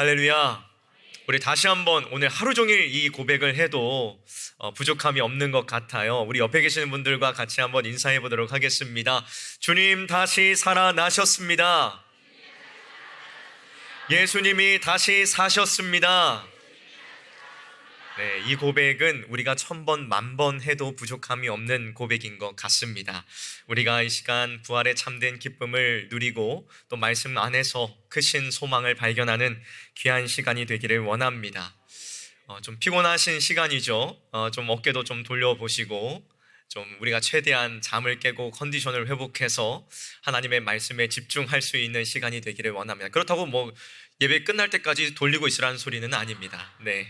할렐루야. 우리 다시 한번 오늘 하루 종일 이 고백을 해도 부족함이 없는 것 같아요. 우리 옆에 계시는 분들과 같이 한번 인사해 보도록 하겠습니다. 주님 다시 살아나셨습니다. 예수님이 다시 사셨습니다. 네, 이 고백은 우리가 1000번, 10,000번 해도 부족함이 없는 고백인 것 같습니다. 우리가 이 시간 부활의 참된 기쁨을 누리고 또 말씀 안에서 크신 소망을 발견하는 귀한 시간이 되기를 원합니다. 좀 피곤하신 시간이죠. 좀 어깨도 좀 돌려보시고 좀 우리가 최대한 잠을 깨고 컨디션을 회복해서 하나님의 말씀에 집중할 수 있는 시간이 되기를 원합니다. 그렇다고 뭐 예배 끝날 때까지 돌리고 있으라는 소리는 아닙니다. 네.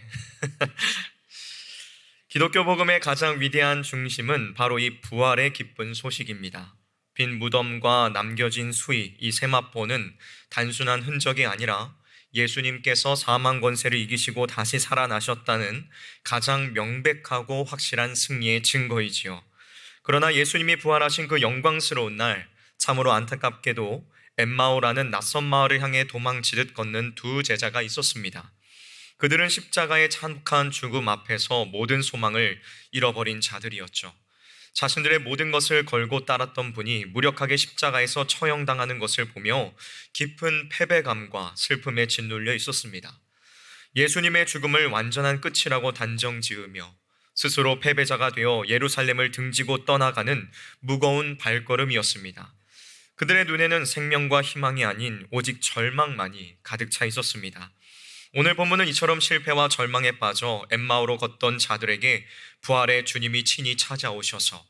기독교 복음의 가장 위대한 중심은 바로 이 부활의 기쁜 소식입니다. 빈 무덤과 남겨진 수의, 이 세마포는 단순한 흔적이 아니라 예수님께서 사망 권세를 이기시고 다시 살아나셨다는 가장 명백하고 확실한 승리의 증거이지요. 그러나 예수님이 부활하신 그 영광스러운 날, 참으로 안타깝게도 엠마오라는 낯선 마을을 향해 도망치듯 걷는 두 제자가 있었습니다. 그들은 십자가의 참혹한 죽음 앞에서 모든 소망을 잃어버린 자들이었죠. 자신들의 모든 것을 걸고 따랐던 분이 무력하게 십자가에서 처형당하는 것을 보며 깊은 패배감과 슬픔에 짓눌려 있었습니다. 예수님의 죽음을 완전한 끝이라고 단정 지으며 스스로 패배자가 되어 예루살렘을 등지고 떠나가는 무거운 발걸음이었습니다. 그들의 눈에는 생명과 희망이 아닌 오직 절망만이 가득 차 있었습니다. 오늘 본문은 이처럼 실패와 절망에 빠져 엠마오로 걷던 자들에게 부활의 주님이 친히 찾아오셔서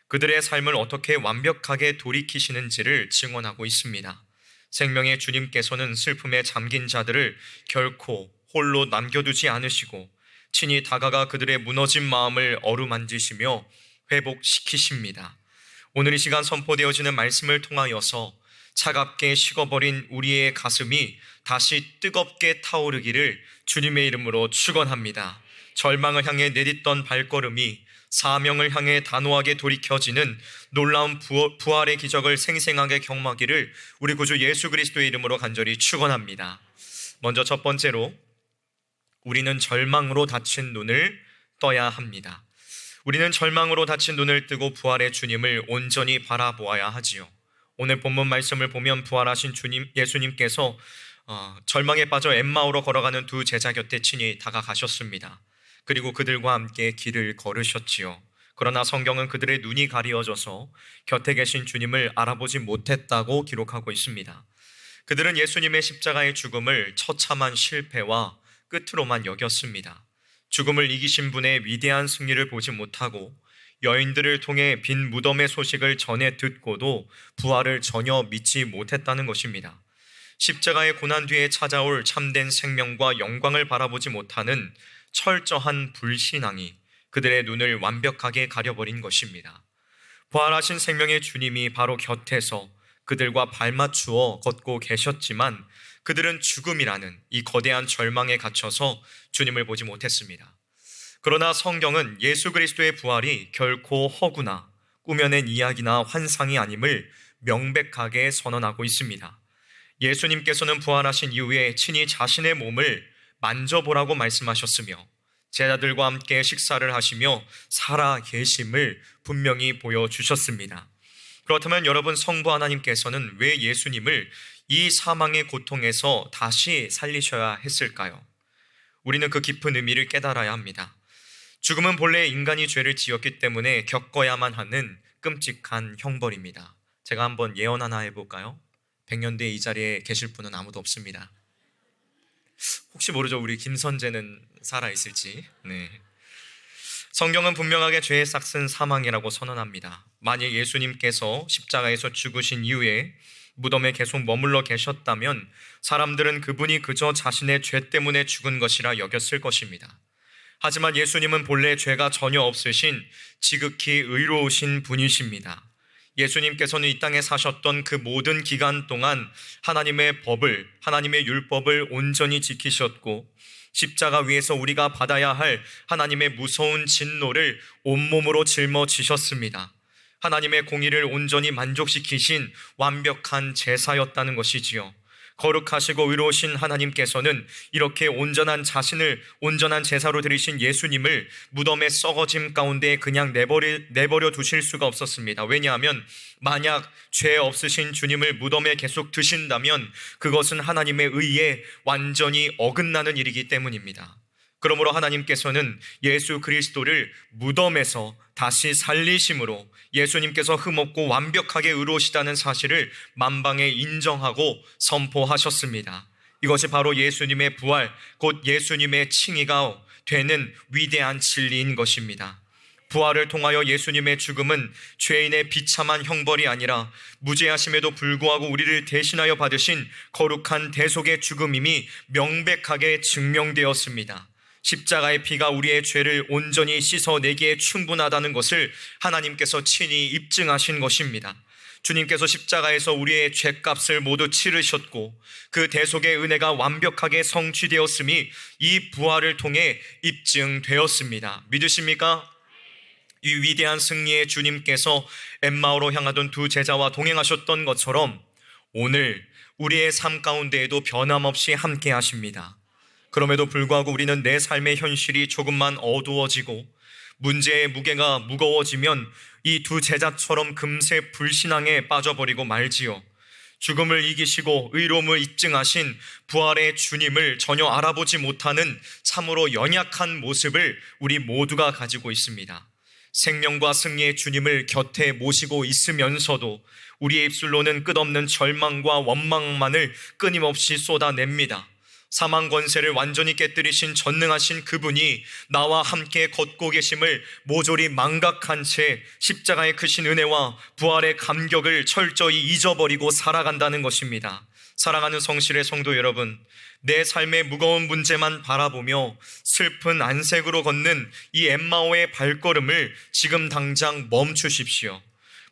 그들의 삶을 어떻게 완벽하게 돌이키시는지를 증언하고 있습니다. 생명의 주님께서는 슬픔에 잠긴 자들을 결코 홀로 남겨두지 않으시고 친히 다가가 그들의 무너진 마음을 어루만지시며 회복시키십니다. 오늘 이 시간 선포되어지는 말씀을 통하여서 차갑게 식어버린 우리의 가슴이 다시 뜨겁게 타오르기를 주님의 이름으로 축원합니다. 절망을 향해 내딛던 발걸음이 사명을 향해 단호하게 돌이켜지는 놀라운 부활의 기적을 생생하게 경험하기를 우리 구주 예수 그리스도의 이름으로 간절히 축원합니다. 먼저 첫 번째로 우리는 절망으로 닫힌 눈을 떠야 합니다. 우리는 절망으로 닫힌 눈을 뜨고 부활의 주님을 온전히 바라보아야 하지요. 오늘 본문 말씀을 보면 부활하신 주님 예수님께서 절망에 빠져 엠마오로 걸어가는 두 제자 곁에 친히 다가가셨습니다. 그리고 그들과 함께 길을 걸으셨지요. 그러나 성경은 그들의 눈이 가리워져서 곁에 계신 주님을 알아보지 못했다고 기록하고 있습니다. 그들은 예수님의 십자가의 죽음을 처참한 실패와 끝으로만 여겼습니다. 죽음을 이기신 분의 위대한 승리를 보지 못하고 여인들을 통해 빈 무덤의 소식을 전해 듣고도 부활을 전혀 믿지 못했다는 것입니다. 십자가의 고난 뒤에 찾아올 참된 생명과 영광을 바라보지 못하는 철저한 불신앙이 그들의 눈을 완벽하게 가려버린 것입니다. 부활하신 생명의 주님이 바로 곁에서 그들과 발맞추어 걷고 계셨지만 그들은 죽음이라는 이 거대한 절망에 갇혀서 주님을 보지 못했습니다. 그러나 성경은 예수 그리스도의 부활이 결코 허구나 꾸며낸 이야기나 환상이 아님을 명백하게 선언하고 있습니다. 예수님께서는 부활하신 이후에 친히 자신의 몸을 만져보라고 말씀하셨으며 제자들과 함께 식사를 하시며 살아 계심을 분명히 보여주셨습니다. 그렇다면 여러분, 성부 하나님께서는 왜 예수님을 이 사망의 고통에서 다시 살리셔야 했을까요? 우리는 그 깊은 의미를 깨달아야 합니다. 죽음은 본래 인간이 죄를 지었기 때문에 겪어야만 하는 끔찍한 형벌입니다. 제가 한번 예언 하나 해볼까요? 100년 뒤에 이 자리에 계실 분은 아무도 없습니다. 혹시 모르죠? 우리 김선재는 살아있을지. 네. 성경은 분명하게 죄의 싹은 사망이라고 선언합니다. 만약 예수님께서 십자가에서 죽으신 이후에 무덤에 계속 머물러 계셨다면 사람들은 그분이 그저 자신의 죄 때문에 죽은 것이라 여겼을 것입니다. 하지만 예수님은 본래 죄가 전혀 없으신 지극히 의로우신 분이십니다. 예수님께서는 이 땅에 사셨던 그 모든 기간 동안 하나님의 법을, 하나님의 율법을 온전히 지키셨고 십자가 위에서 우리가 받아야 할 하나님의 무서운 진노를 온몸으로 짊어지셨습니다. 하나님의 공의를 온전히 만족시키신 완벽한 제사였다는 것이지요. 거룩하시고 의로우신 하나님께서는 이렇게 온전한 제사로 드리신 예수님을 무덤의 썩어짐 가운데 그냥 내버려 두실 수가 없었습니다. 왜냐하면 만약 죄 없으신 주님을 무덤에 계속 두신다면 그것은 하나님의 의에 완전히 어긋나는 일이기 때문입니다. 그러므로 하나님께서는 예수 그리스도를 무덤에서 다시 살리심으로 예수님께서 흠없고 완벽하게 의로우시다는 사실을 만방에 인정하고 선포하셨습니다. 이것이 바로 예수님의 부활, 곧 예수님의 칭의가 되는 위대한 진리인 것입니다. 부활을 통하여 예수님의 죽음은 죄인의 비참한 형벌이 아니라 무죄하심에도 불구하고 우리를 대신하여 받으신 거룩한 대속의 죽음임이 명백하게 증명되었습니다. 십자가의 피가 우리의 죄를 온전히 씻어내기에 충분하다는 것을 하나님께서 친히 입증하신 것입니다. 주님께서 십자가에서 우리의 죄값을 모두 치르셨고 그 대속의 은혜가 완벽하게 성취되었음이 이 부활을 통해 입증되었습니다. 믿으십니까? 이 위대한 승리의 주님께서 엠마오로 향하던 두 제자와 동행하셨던 것처럼 오늘 우리의 삶 가운데에도 변함없이 함께 하십니다. 그럼에도 불구하고 우리는 내 삶의 현실이 조금만 어두워지고 문제의 무게가 무거워지면 이 두 제자처럼 금세 불신앙에 빠져버리고 말지요. 죽음을 이기시고 의로움을 입증하신 부활의 주님을 전혀 알아보지 못하는 참으로 연약한 모습을 우리 모두가 가지고 있습니다. 생명과 승리의 주님을 곁에 모시고 있으면서도 우리의 입술로는 끝없는 절망과 원망만을 끊임없이 쏟아냅니다. 사망 권세를 완전히 깨뜨리신 전능하신 그분이 나와 함께 걷고 계심을 모조리 망각한 채 십자가의 크신 은혜와 부활의 감격을 철저히 잊어버리고 살아간다는 것입니다. 사랑하는 성실의 성도 여러분, 내 삶의 무거운 문제만 바라보며 슬픈 안색으로 걷는 이 엠마오의 발걸음을 지금 당장 멈추십시오.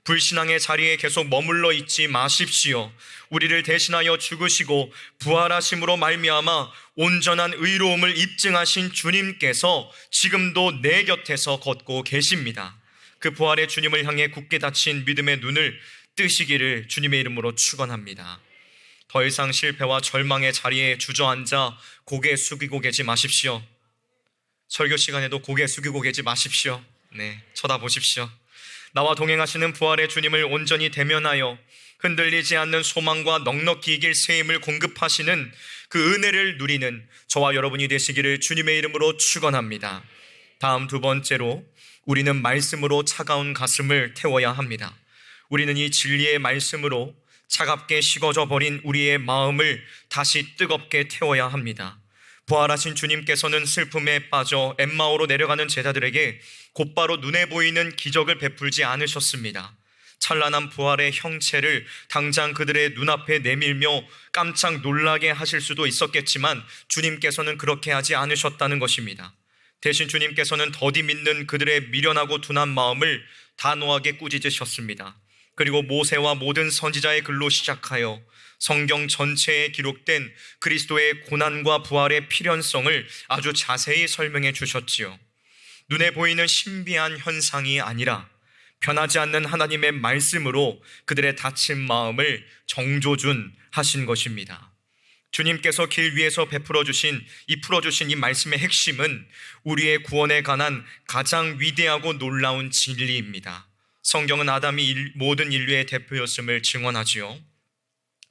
불신앙의 자리에 계속 머물러 있지 마십시오. 우리를 대신하여 죽으시고 부활하심으로 말미암아 온전한 의로움을 입증하신 주님께서 지금도 내 곁에서 걷고 계십니다. 그 부활의 주님을 향해 굳게 닫힌 믿음의 눈을 뜨시기를 주님의 이름으로 축원합니다. 더 이상 실패와 절망의 자리에 주저앉아 고개 숙이고 계지 마십시오. 설교 시간에도 고개 숙이고 계지 마십시오. 쳐다보십시오. 나와 동행하시는 부활의 주님을 온전히 대면하여 흔들리지 않는 소망과 넉넉히 이길 새 힘을 공급하시는 그 은혜를 누리는 저와 여러분이 되시기를 주님의 이름으로 축원합니다. 다음 두 번째로 우리는 말씀으로 차가운 가슴을 태워야 합니다. 우리는 이 진리의 말씀으로 차갑게 식어져 버린 우리의 마음을 다시 뜨겁게 태워야 합니다. 부활하신 주님께서는 슬픔에 빠져 엠마오로 내려가는 제자들에게 곧바로 눈에 보이는 기적을 베풀지 않으셨습니다. 찬란한 부활의 형체를 당장 그들의 눈앞에 내밀며 깜짝 놀라게 하실 수도 있었겠지만 주님께서는 그렇게 하지 않으셨다는 것입니다. 대신 주님께서는 더디 믿는 그들의 미련하고 둔한 마음을 단호하게 꾸짖으셨습니다. 그리고 모세와 모든 선지자의 글로 시작하여 성경 전체에 기록된 그리스도의 고난과 부활의 필연성을 아주 자세히 설명해 주셨지요. 눈에 보이는 신비한 현상이 아니라 변하지 않는 하나님의 말씀으로 그들의 다친 마음을 정조준하신 것입니다. 주님께서 길 위에서 풀어주신 이 말씀의 핵심은 우리의 구원에 관한 가장 위대하고 놀라운 진리입니다. 성경은 아담이 모든 인류의 대표였음을 증언하지요.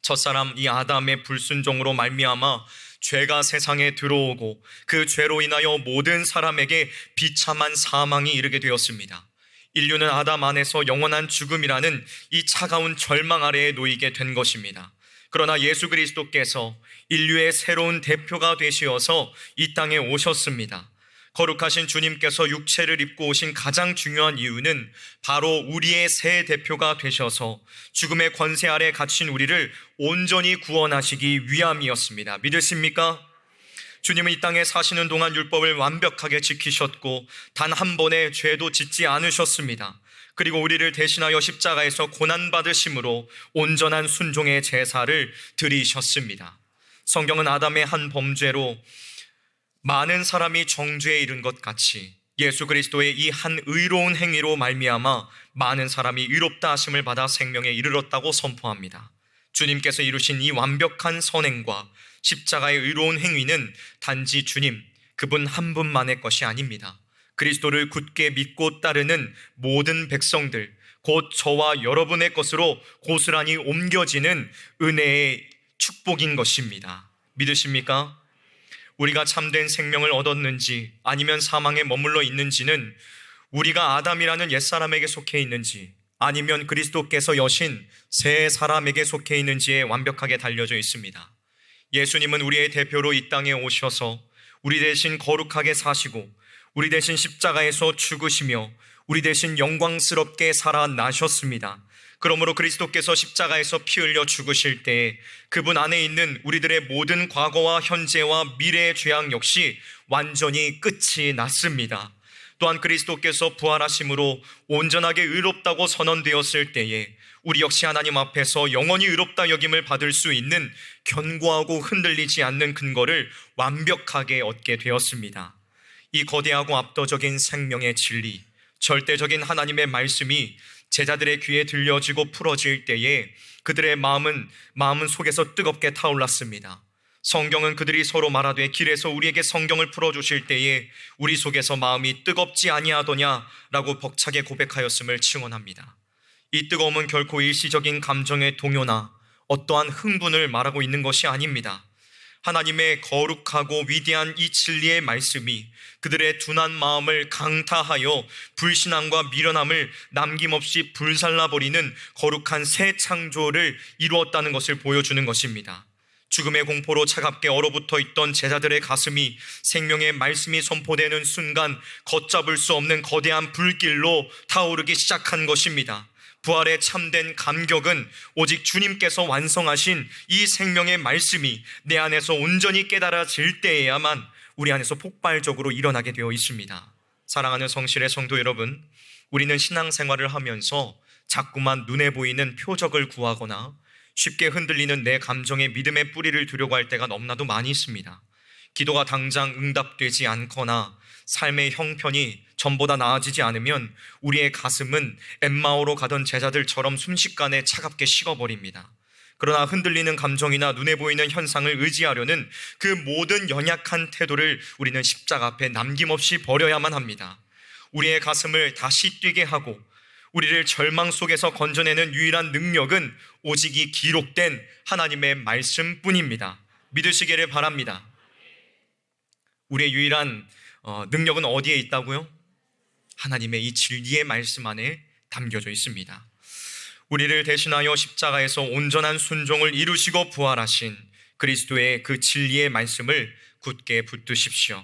첫사람 이 아담의 불순종으로 말미암아 죄가 세상에 들어오고 그 죄로 인하여 모든 사람에게 비참한 사망이 이르게 되었습니다. 인류는 아담 안에서 영원한 죽음이라는 이 차가운 절망 아래에 놓이게 된 것입니다. 그러나 예수 그리스도께서 인류의 새로운 대표가 되시어서 이 땅에 오셨습니다. 거룩하신 주님께서 육체를 입고 오신 가장 중요한 이유는 바로 우리의 새 대표가 되셔서 죽음의 권세 아래 갇힌 우리를 온전히 구원하시기 위함이었습니다. 믿으십니까? 주님은 이 땅에 사시는 동안 율법을 완벽하게 지키셨고 단 한 번의 죄도 짓지 않으셨습니다. 그리고 우리를 대신하여 십자가에서 고난받으심으로 온전한 순종의 제사를 드리셨습니다. 성경은 아담의 한 범죄로 많은 사람이 정죄에 이른 것 같이 예수 그리스도의 이 한 의로운 행위로 말미암아 많은 사람이 의롭다 하심을 받아 생명에 이르렀다고 선포합니다. 주님께서 이루신 이 완벽한 선행과 십자가의 의로운 행위는 단지 주님, 그분 한 분만의 것이 아닙니다. 그리스도를 굳게 믿고 따르는 모든 백성들, 곧 저와 여러분의 것으로 고스란히 옮겨지는 은혜의 축복인 것입니다. 믿으십니까? 우리가 참된 생명을 얻었는지 아니면 사망에 머물러 있는지는 우리가 아담이라는 옛사람에게 속해 있는지 아니면 그리스도께서 여신 새 사람에게 속해 있는지에 완벽하게 달려져 있습니다. 예수님은 우리의 대표로 이 땅에 오셔서 우리 대신 거룩하게 사시고 우리 대신 십자가에서 죽으시며 우리 대신 영광스럽게 살아나셨습니다. 그러므로 그리스도께서 십자가에서 피 흘려 죽으실 때에 그분 안에 있는 우리들의 모든 과거와 현재와 미래의 죄악 역시 완전히 끝이 났습니다. 또한 그리스도께서 부활하심으로 온전하게 의롭다고 선언되었을 때에 우리 역시 하나님 앞에서 영원히 의롭다 여김을 받을 수 있는 견고하고 흔들리지 않는 근거를 완벽하게 얻게 되었습니다. 이 거대하고 압도적인 생명의 진리, 절대적인 하나님의 말씀이 제자들의 귀에 들려지고 풀어질 때에 그들의 마음은 속에서 뜨겁게 타올랐습니다. 성경은 그들이 서로 말하되 길에서 우리에게 성경을 풀어주실 때에 우리 속에서 마음이 뜨겁지 아니하더냐라고 벅차게 고백하였음을 증언합니다. 이 뜨거움은 결코 일시적인 감정의 동요나 어떠한 흥분을 말하고 있는 것이 아닙니다. 하나님의 거룩하고 위대한 이 진리의 말씀이 그들의 둔한 마음을 강타하여 불신앙과 미련함을 남김없이 불살라버리는 거룩한 새 창조를 이루었다는 것을 보여주는 것입니다. 죽음의 공포로 차갑게 얼어붙어 있던 제자들의 가슴이 생명의 말씀이 선포되는 순간 걷잡을 수 없는 거대한 불길로 타오르기 시작한 것입니다. 부활의 참된 감격은 오직 주님께서 완성하신 이 생명의 말씀이 내 안에서 온전히 깨달아질 때에야만 우리 안에서 폭발적으로 일어나게 되어 있습니다. 사랑하는 성실의 성도 여러분, 우리는 신앙생활을 하면서 자꾸만 눈에 보이는 표적을 구하거나 쉽게 흔들리는 내 감정의 믿음의 뿌리를 두려고 할 때가 너무나도 많이 있습니다. 기도가 당장 응답되지 않거나 삶의 형편이 전보다 나아지지 않으면 우리의 가슴은 엠마오로 가던 제자들처럼 순식간에 차갑게 식어버립니다. 그러나 흔들리는 감정이나 눈에 보이는 현상을 의지하려는 그 모든 연약한 태도를 우리는 십자가 앞에 남김없이 버려야만 합니다. 우리의 가슴을 다시 뛰게 하고 우리를 절망 속에서 건져내는 유일한 능력은 오직 이 기록된 하나님의 말씀뿐입니다. 믿으시기를 바랍니다. 우리의 유일한 능력은 어디에 있다고요? 하나님의 이 진리의 말씀 안에 담겨져 있습니다. 우리를 대신하여 십자가에서 온전한 순종을 이루시고 부활하신 그리스도의 그 진리의 말씀을 굳게 붙드십시오.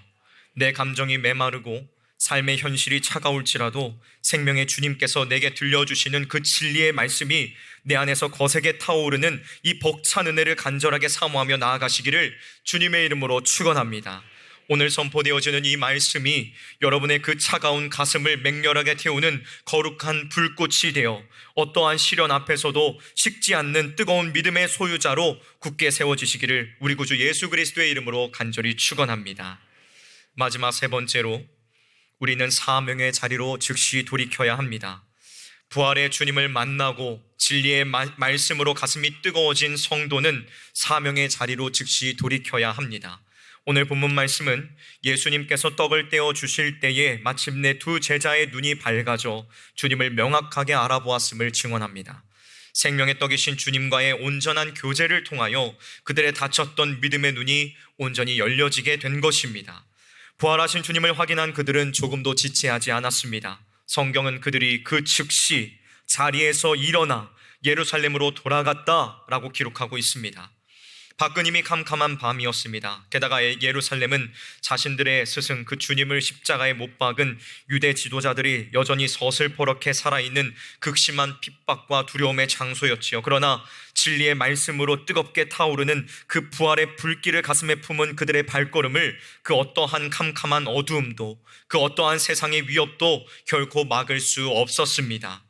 내 감정이 메마르고 삶의 현실이 차가울지라도 생명의 주님께서 내게 들려주시는 그 진리의 말씀이 내 안에서 거세게 타오르는 이 벅찬 은혜를 간절하게 사모하며 나아가시기를 주님의 이름으로 축원합니다. 오늘 선포되어지는 이 말씀이 여러분의 그 차가운 가슴을 맹렬하게 태우는 거룩한 불꽃이 되어 어떠한 시련 앞에서도 식지 않는 뜨거운 믿음의 소유자로 굳게 세워지시기를 우리 구주 예수 그리스도의 이름으로 간절히 축원합니다. 마지막 세 번째로 우리는 사명의 자리로 즉시 돌이켜야 합니다. 부활의 주님을 만나고 진리의 말씀으로 가슴이 뜨거워진 성도는 사명의 자리로 즉시 돌이켜야 합니다. 오늘 본문 말씀은 예수님께서 떡을 떼어 주실 때에 마침내 두 제자의 눈이 밝아져 주님을 명확하게 알아보았음을 증언합니다. 생명의 떡이신 주님과의 온전한 교제를 통하여 그들의 닫혔던 믿음의 눈이 온전히 열려지게 된 것입니다. 부활하신 주님을 확인한 그들은 조금도 지체하지 않았습니다. 성경은 그들이 그 즉시 자리에서 일어나 예루살렘으로 돌아갔다라고 기록하고 있습니다. 밖은 이미 캄캄한 밤이었습니다. 게다가 예루살렘은 자신들의 스승 그 주님을 십자가에 못 박은 유대 지도자들이 여전히 서슬퍼렇게 살아있는 극심한 핍박과 두려움의 장소였지요. 그러나 진리의 말씀으로 뜨겁게 타오르는 그 부활의 불길을 가슴에 품은 그들의 발걸음을 그 어떠한 캄캄한 어두움도 그 어떠한 세상의 위협도 결코 막을 수 없었습니다.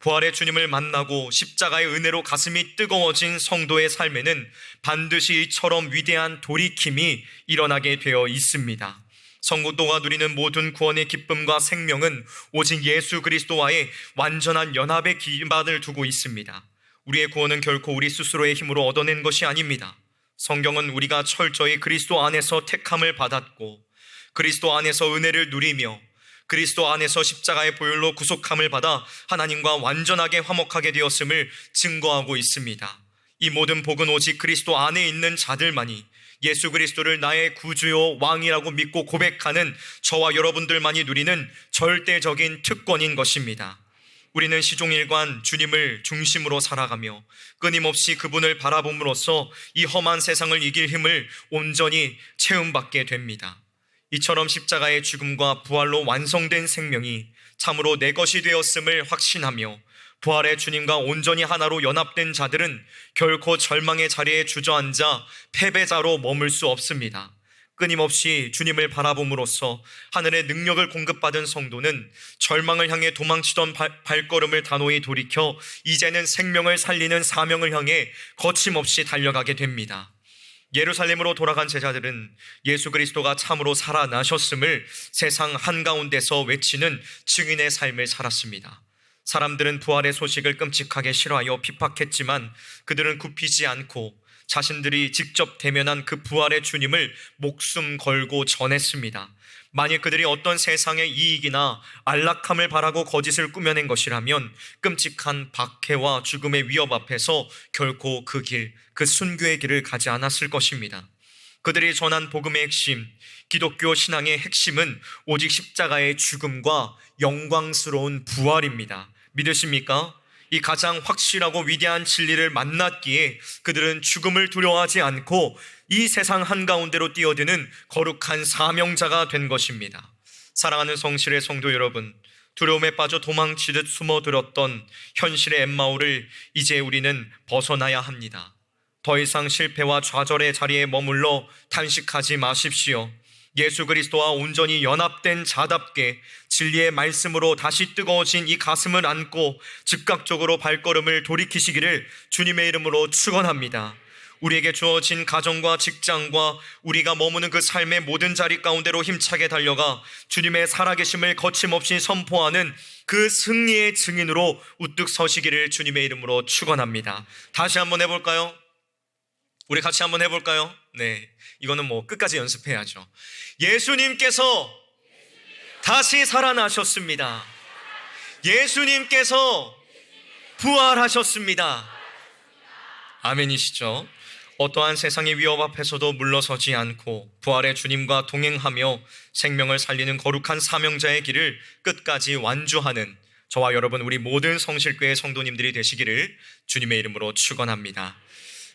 부활의 주님을 만나고 십자가의 은혜로 가슴이 뜨거워진 성도의 삶에는 반드시 이처럼 위대한 돌이킴이 일어나게 되어 있습니다. 성도가 누리는 모든 구원의 기쁨과 생명은 오직 예수 그리스도와의 완전한 연합의 기반을 두고 있습니다. 우리의 구원은 결코 우리 스스로의 힘으로 얻어낸 것이 아닙니다. 성경은 우리가 철저히 그리스도 안에서 택함을 받았고 그리스도 안에서 은혜를 누리며 그리스도 안에서 십자가의 보혈로 구속함을 받아 하나님과 완전하게 화목하게 되었음을 증거하고 있습니다. 이 모든 복은 오직 그리스도 안에 있는 자들만이, 예수 그리스도를 나의 구주요 왕이라고 믿고 고백하는 저와 여러분들만이 누리는 절대적인 특권인 것입니다. 우리는 시종일관 주님을 중심으로 살아가며 끊임없이 그분을 바라봄으로써 이 험한 세상을 이길 힘을 온전히 체험받게 됩니다. 이처럼 십자가의 죽음과 부활로 완성된 생명이 참으로 내 것이 되었음을 확신하며 부활의 주님과 온전히 하나로 연합된 자들은 결코 절망의 자리에 주저앉아 패배자로 머물 수 없습니다. 끊임없이 주님을 바라봄으로써 하늘의 능력을 공급받은 성도는 절망을 향해 도망치던 발걸음을 단호히 돌이켜 이제는 생명을 살리는 사명을 향해 거침없이 달려가게 됩니다. 예루살렘으로 돌아간 제자들은 예수 그리스도가 참으로 살아나셨음을 세상 한가운데서 외치는 증인의 삶을 살았습니다. 사람들은 부활의 소식을 끔찍하게 싫어하여 핍박했지만 그들은 굽히지 않고 자신들이 직접 대면한 그 부활의 주님을 목숨 걸고 전했습니다. 만일 그들이 어떤 세상의 이익이나 안락함을 바라고 거짓을 꾸며낸 것이라면 끔찍한 박해와 죽음의 위협 앞에서 결코 그 순교의 길을 가지 않았을 것입니다. 그들이 전한 복음의 핵심, 기독교 신앙의 핵심은 오직 십자가의 죽음과 영광스러운 부활입니다. 믿으십니까? 이 가장 확실하고 위대한 진리를 만났기에 그들은 죽음을 두려워하지 않고 이 세상 한가운데로 뛰어드는 거룩한 사명자가 된 것입니다. 사랑하는 성실의 성도 여러분, 두려움에 빠져 도망치듯 숨어들었던 현실의 엠마오를 이제 우리는 벗어나야 합니다. 더 이상 실패와 좌절의 자리에 머물러 탄식하지 마십시오. 예수 그리스도와 온전히 연합된 자답게 진리의 말씀으로 다시 뜨거워진 이 가슴을 안고 즉각적으로 발걸음을 돌이키시기를 주님의 이름으로 축원합니다. 우리에게 주어진 가정과 직장과 우리가 머무는 그 삶의 모든 자리 가운데로 힘차게 달려가 주님의 살아계심을 거침없이 선포하는 그 승리의 증인으로 우뚝 서시기를 주님의 이름으로 축원합니다. 다시 한번 해볼까요? 우리 같이 한번 해볼까요? 네, 이거는 끝까지 연습해야죠. 예수님께서 다시 살아나셨습니다. 예수님께서 부활하셨습니다. 아멘이시죠? 어떠한 세상의 위협 앞에서도 물러서지 않고 부활의 주님과 동행하며 생명을 살리는 거룩한 사명자의 길을 끝까지 완주하는 저와 여러분, 우리 모든 성실교회 성도님들이 되시기를 주님의 이름으로 축원합니다.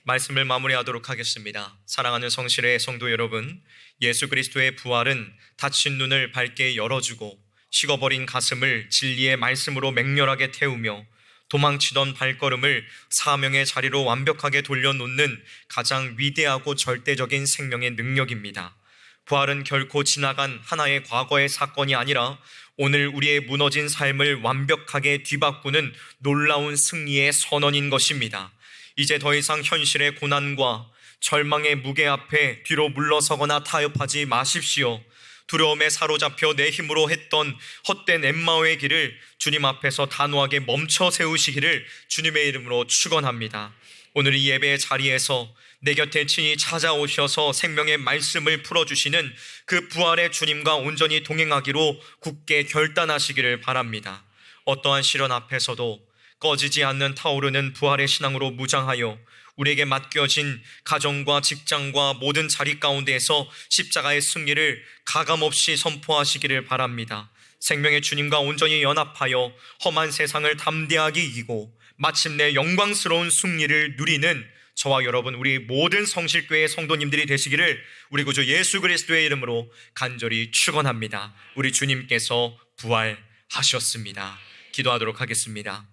말씀을 마무리하도록 하겠습니다. 사랑하는 성실의 성도 여러분, 예수 그리스도의 부활은 닫힌 눈을 밝게 열어주고 식어버린 가슴을 진리의 말씀으로 맹렬하게 태우며 도망치던 발걸음을 사명의 자리로 완벽하게 돌려놓는 가장 위대하고 절대적인 생명의 능력입니다. 부활은 결코 지나간 하나의 과거의 사건이 아니라 오늘 우리의 무너진 삶을 완벽하게 뒤바꾸는 놀라운 승리의 선언인 것입니다. 이제 더 이상 현실의 고난과 절망의 무게 앞에 뒤로 물러서거나 타협하지 마십시오. 두려움에 사로잡혀 내 힘으로 했던 헛된 엠마오의 길을 주님 앞에서 단호하게 멈춰 세우시기를 주님의 이름으로 축원합니다. 오늘 이 예배의 자리에서 내 곁에 친히 찾아오셔서 생명의 말씀을 풀어주시는 그 부활의 주님과 온전히 동행하기로 굳게 결단하시기를 바랍니다. 어떠한 시련 앞에서도 꺼지지 않는 타오르는 부활의 신앙으로 무장하여 우리에게 맡겨진 가정과 직장과 모든 자리 가운데에서 십자가의 승리를 가감없이 선포하시기를 바랍니다. 생명의 주님과 온전히 연합하여 험한 세상을 담대하게 이기고 마침내 영광스러운 승리를 누리는 저와 여러분, 우리 모든 성실교회 성도님들이 되시기를 우리 구주 예수 그리스도의 이름으로 간절히 축원합니다. 우리 주님께서 부활하셨습니다. 기도하도록 하겠습니다.